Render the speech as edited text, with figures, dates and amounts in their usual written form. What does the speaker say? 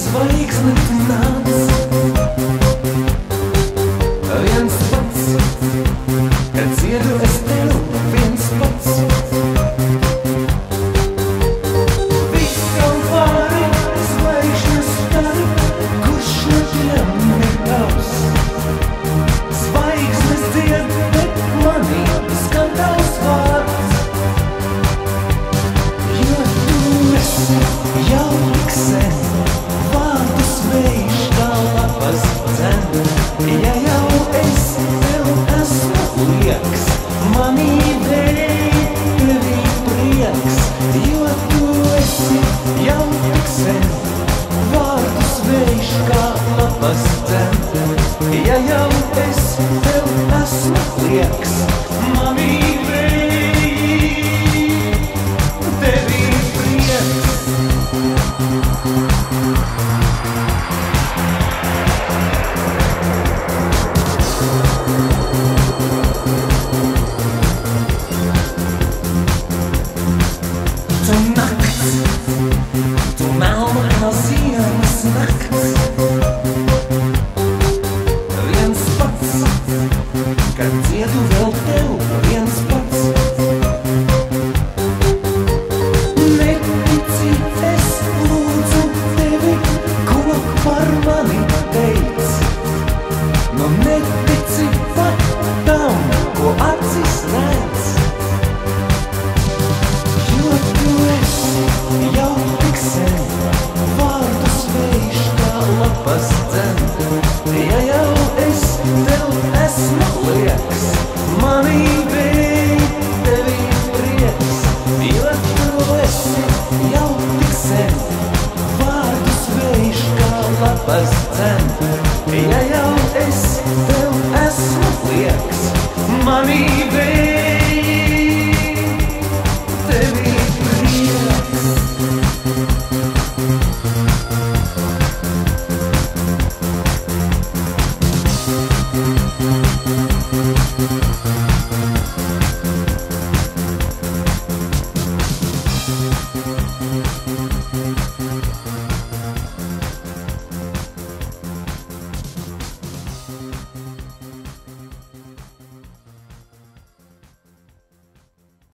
Zvaigzne tu nāc, viens pats, kad dziedu es tev viens pats. Viss kaut pāri zvaigžņu starp, kurš no tiem ir tavs. Zvaigznes dzied, bet manī skan tavs vārds. Jo tu esi jau tik sen, vārdus vējš kā lapas dzen. Ja jau es tev esmu lieks, manī dēļ tevī prieks. Jo tu esi jau tik sen, vārdus vējš kā lapas dzen. Ja jau es tev esmu lieks, manī dēļ tevī prieks. Tu nakts, tu melnā ziemas nakts, viens pats, kad dziedu vēl tev viens pats. Netici, es lūdzu tevi, ko par mani teic. Nu netici pat tam, ko acis redz. Jo tu esi jau tik sen, vārdus vējš kā lapas dzen. Ja jau es tev esmu lieks, manī dēļ tevī prieks. Jo tu esi jau tik sen, vārdus vējš kā lapas dzen. Ja jau es tev esmu lieks, manī dēļ